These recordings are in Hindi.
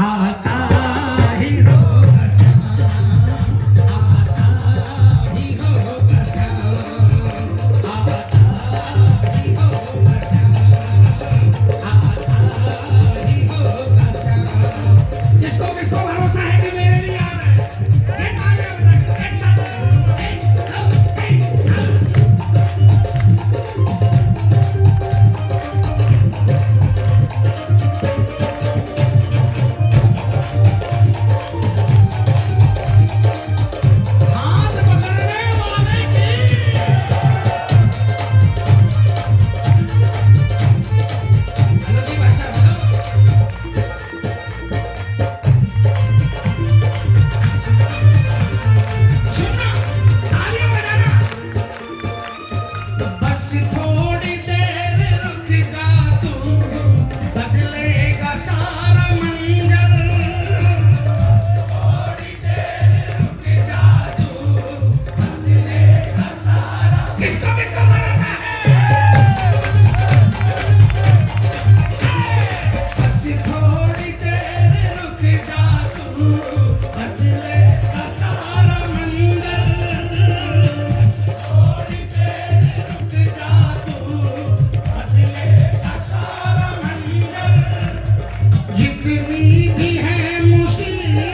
आता ही होगा श्याम, आता ही होगा श्याम, आता ही होगा श्याम, आता ही होगा श्याम। किसको किसको भरोसा है कि मेरे लिए आ रहा है? एक आगे एक साथ, एक दो एक। हाथ पकड़ने वाले की हेलो जी भाषा बोलो। सुनना, तालियां बजाना। बस थोड़ी देर रुक जा तू, बदलेगा सारा मंजर। थोड़ी देर रुक जा तू, बदलेगा सारा। किसको किसको भरोसा है? बस थोड़ी देर रुक जा तू, बदलेगा सारा मंजर। बस थोड़ी देर रुक जा तू, बदलेगा सारा मंजर। जितनी भी है मुसीबतें,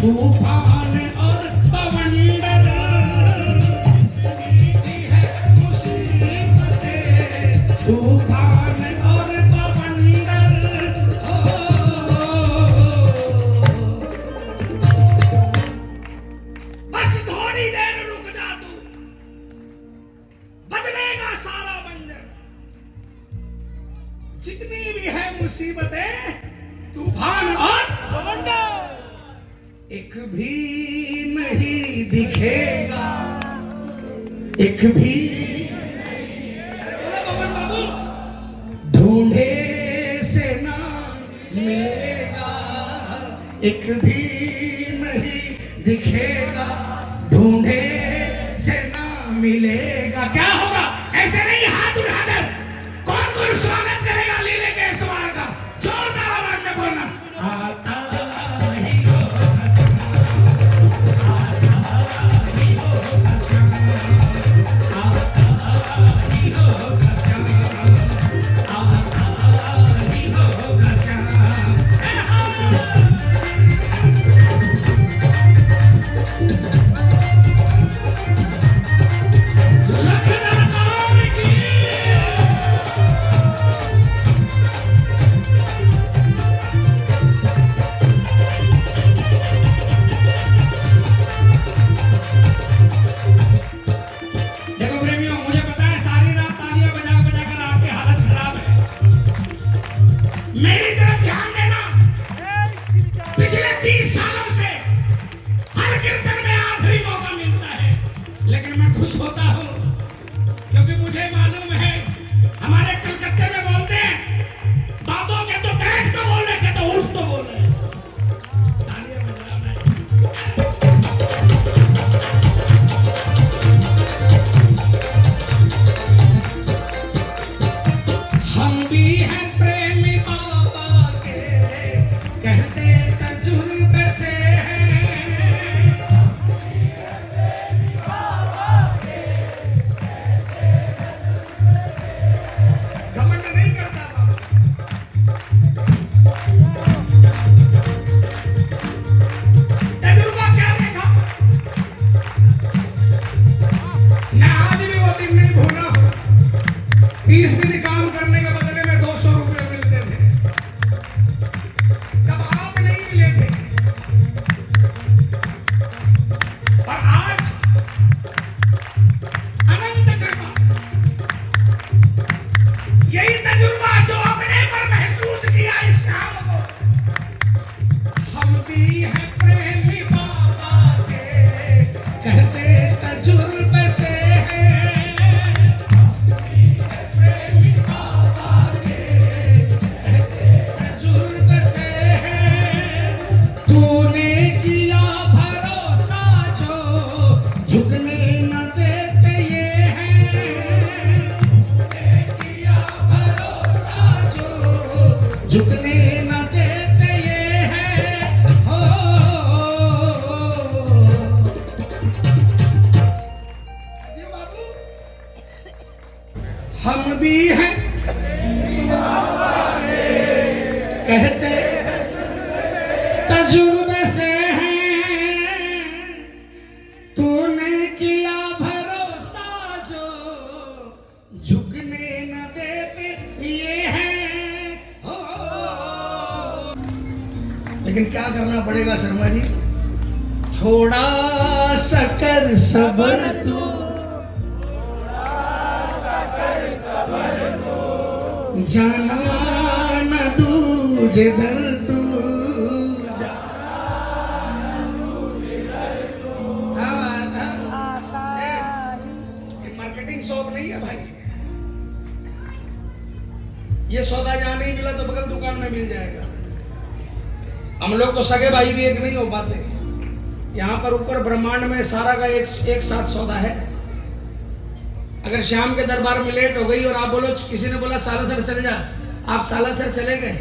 तूफान और बवंडर, जितनी भी है मुसीबतें, तूफान और बवंडर। बस थोड़ी देर रुक जा तू, बदलेगा सारा मंजर। जितनी भी है मुसीबतें, तूफान और एक भी नहीं दिखेगा, एक भी। अरे बोलो बबन बाबू, ढूंढे से ना मिलेगा, एक भी नहीं दिखेगा, ढूंढे से ना मिलेगा। क्या होगा? ऐसे नहीं हाथ उठाकर कौन कौन स्वागत करेगा लीले के सवार का? जोरदार आवाज में बोलना। आता ही होगा श्याम, आता ही होगा श्याम, आता ही होगा श्याम, आता ही होगा श्याम। लखनऊ की कहते तजुर्बे से हैं, तूने किया भरोसा जो झुकने न देते ये हैं। लेकिन क्या करना पड़ेगा शर्मा जी, थोड़ा सा कर सबर तू, जाना न दूजे दर तू। मार्केटिंग शॉप नहीं है भाई, ये सौदा जहां नहीं मिला तो बगल दुकान में मिल जाएगा। हम लोग तो सगे भाई भी एक नहीं हो पाते, यहाँ पर ऊपर ब्रह्मांड में सारा का एक साथ सौदा है। अगर शाम के दरबार में लेट हो गई और आप बोलो, किसी ने बोला सालासर चले जा, आप सालासर चले गए,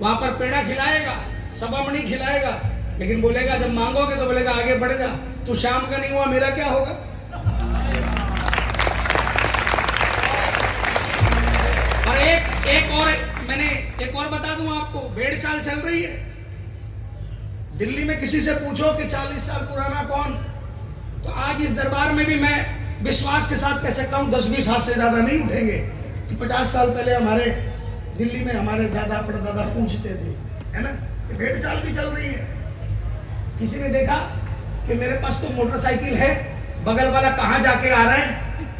वहां पर पेड़ा खिलाएगा, सबामणी खिलाएगा, लेकिन बोलेगा जब मांगोगे तो बोलेगा आगे बढ़ जा, तू शाम का नहीं हुआ मेरा क्या होगा। और एक और बता दूं आपको, भेड़ चाल चल रही है दिल्ली में। किसी से पूछो कि 40 साल पुराना कौन, तो आज इस दरबार में भी मैं विश्वास के साथ कह सकता हूं 10-20 हाथ से ज्यादा नहीं उठेंगे कि 50 साल पहले हमारे दिल्ली में हमारे दादा परदादा पूछते थे, है ना, कि भेड़ चाल भी चल रही है। किसी ने देखा कि मेरे पास तो मोटरसाइकिल है, बगल वाला कहाँ जाके आ रहा है,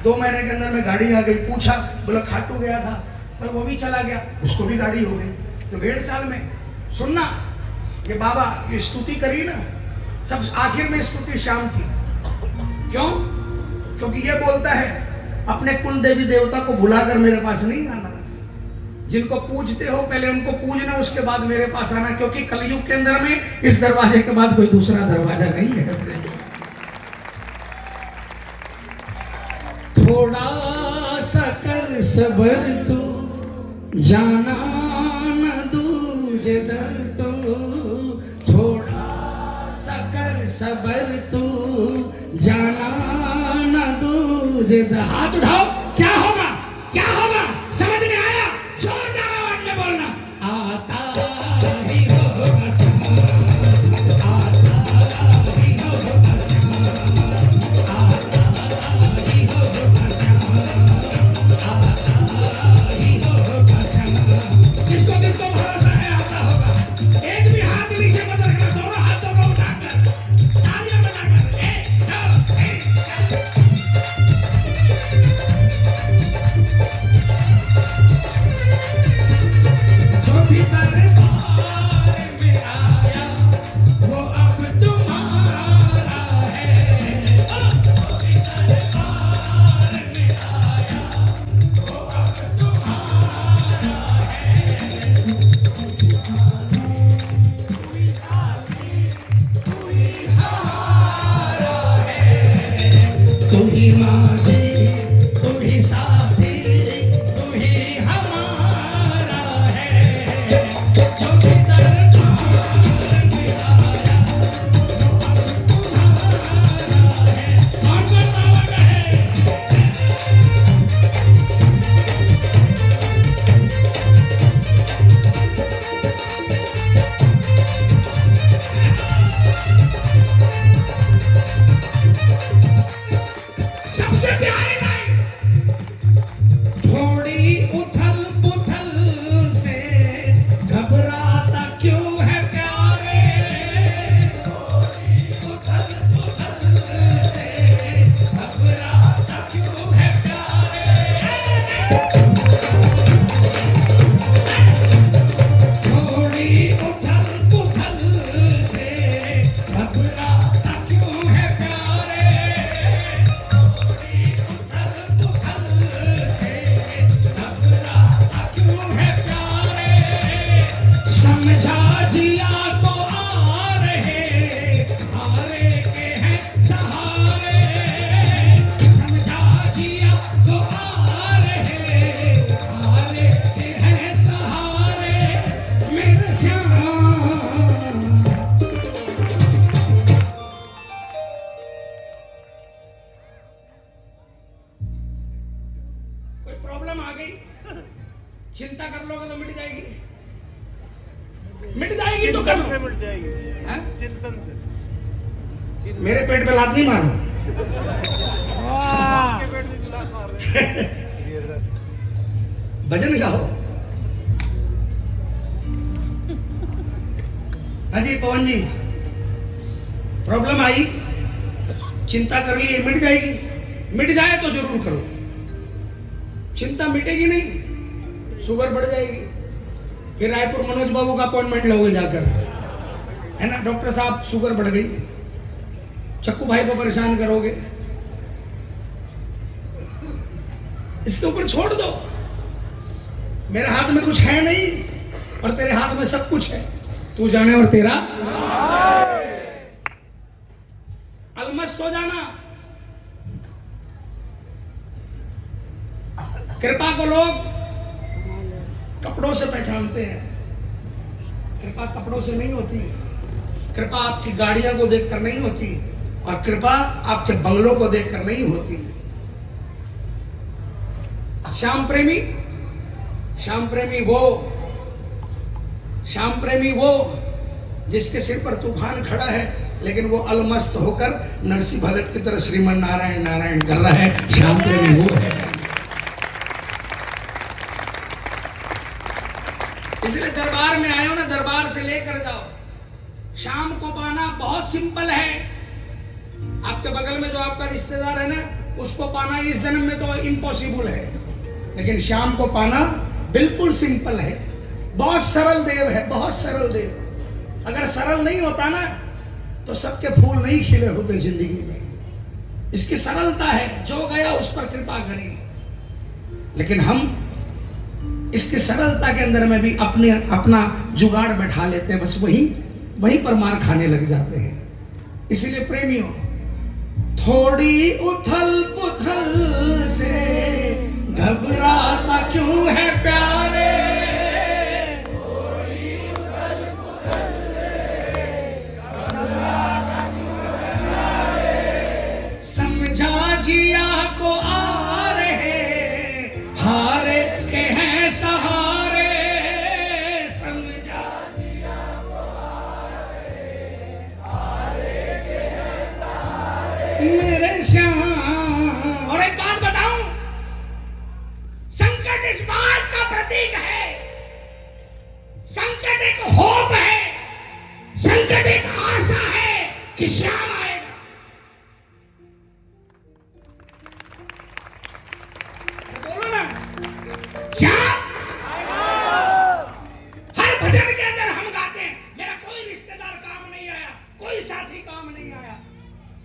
2 महीने के अंदर में गाड़ी आ गई, पूछा, बोला खाटू गया था, पर वो भी चला गया, उसको भी गाड़ी हो गई। तो भेड़ चाल में सुनना, ये बाबा ये स्तुति करी ना, सब आखिर में स्तुति शाम की। क्यों? क्योंकि ये बोलता है अपने कुल देवी देवता को भुलाकर मेरे पास नहीं आना, जिनको पूजते हो पहले उनको पूजना, उसके बाद मेरे पास आना, क्योंकि कलयुग के अंदर में इस दरवाजे के बाद कोई दूसरा दरवाजा नहीं है। थोड़ा सा कर सबर तू, जाना न दूजे दर तो, थोड़ा सा कर सबर तू, जाना न दूजे दर। हाथ उठाओ, क्या होगा, क्या होगा, समझ में आया? जोरदार आवाज में बोलना, आता ही होगा समय, आता ही होगा समय, आता ही होगा समय, आता ही होगा समय। किसको किसको भरोसा है आता होगा? एक भी हाथ नीचे मत रखना, दोनों हाथों को उठाकर तालियां बजाकर 1 2 3। जो भी दरबार में आया वो अब तुम्हारा है, जो भी दरबार में आया वो अब तुम्हारा है। कोई साथी कोई हमारा है, तू ही माझी तू ही साथी तू ही हमारा है। जो भी दरबार में आया वो अब तुम्हारा है। कौन कौन बाबा कहे? सबसे प्यारा मिट जाएगी तो कर लो। मिट जाएगी हैं? चिंतन से। मेरे पेट पे लात नहीं मारो। आपके पेट में जुलाब मार रहे हैं। भजन गाओ। हाँ जी पवन जी, प्रॉब्लम आई, चिंता कर लिए, मिट जाएगी। मिट जाए तो जरूर करो, चिंता मिटेगी नहीं, शुगर बढ़ जाएगी। फिर रायपुर मनोज बाबू का अपॉइंटमेंट लोगे जाकर, है ना, डॉक्टर साहब शुगर बढ़ गई, चक्कू भाई को परेशान करोगे। इसके ऊपर छोड़ दो, मेरे हाथ में कुछ है नहीं और तेरे हाथ में सब कुछ है, तू जाने और तेरा। अलमस्त हो जाना। कृपा को लोग कपड़ों से पहचानते हैं, कृपा कपड़ों से नहीं होती। कृपा आपकी गाड़ियों को देखकर नहीं होती और कृपा आपके बंगलों को देखकर नहीं होती। श्याम प्रेमी, श्याम प्रेमी वो जिसके सिर पर तूफान खड़ा है लेकिन वो अलमस्त होकर नरसिंह भगत की तरह श्रीमन नारायण नारायण कर रहा है। श्याम प्रेमी वो है। इसलिए दरबार में आए हो ना, दरबार से लेकर जाओ। शाम को पाना बहुत सिंपल है। आपके बगल में जो आपका रिश्तेदार है ना, उसको पाना इस जन्म में तो इम्पॉसिबल है, लेकिन शाम को पाना बिल्कुल सिंपल है। बहुत सरल देव है, बहुत सरल देव। अगर सरल नहीं होता ना तो सबके फूल नहीं खिले होते जिंदगी में। इसकी सरलता है, जो गया उस पर कृपा करें। लेकिन हम इसकी सरलता के अंदर में भी अपना जुगाड़ बैठा लेते हैं, बस वहीं पर मार खाने लग जाते हैं। इसलिए प्रेमियों, थोड़ी उथल पुथल से घबराता क्यों है प्यारे, समझा जिया को आ रहे हारे के हैं सहारे, समझा जिया को आ रहे हारे के हैं सहारे मेरे श्याम। और एक बात बताऊं, संकट इस बात का प्रतीक है, संकट एक होप है, संकट एक आशा है कि श्याम आएगा। बोलो ना, श्याम हर भजन के अंदर हम गाते हैं, मेरा कोई रिश्तेदार काम नहीं आया, कोई साथी काम नहीं आया।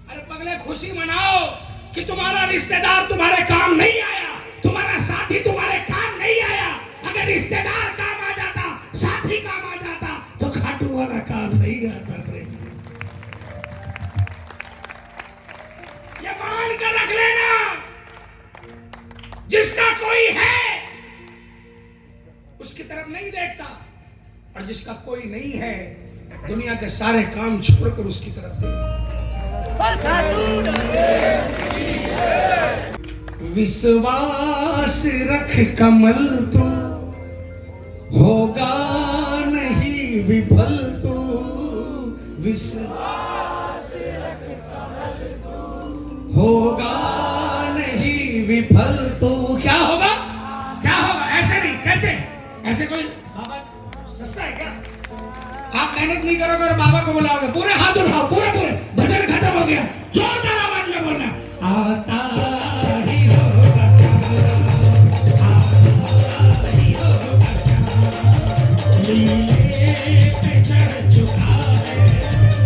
अरे पगले, खुशी मनाओ कि तुम्हारा रिश्तेदार तुम्हारे काम नहीं आया, तुम्हारा साथी तुम्हारे काम नहीं आया। अगर रिश्तेदार काम आ जाता, साथी काम आ जाता, तो खाटू वाला काम नहीं आता। ये मान कर रख लेना, जिसका कोई है उसकी तरफ नहीं देखता, और जिसका कोई नहीं है दुनिया के सारे काम छोड़कर उसकी तरफ देखता। विश्वास रख कमल तू, होगा नहीं विफल तू। विश्वास रख कमल तू, होगा नहीं विफल तू। क्या होगा, क्या होगा? ऐसे नहीं, कैसे? ऐसे कोई बाबा सस्ता है क्या? आप मेहनत नहीं करोगे और बाबा को बुलाओगे, पूरे हाथ उठाओ, पूरे भजन खत्म हो गया, जोरदार आवाज में बोलना, आता ही होगा श्याम, आता ही होगा श्याम, लीले पे चढ़ चुका है,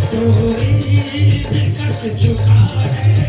तोरी भी कस चुका है।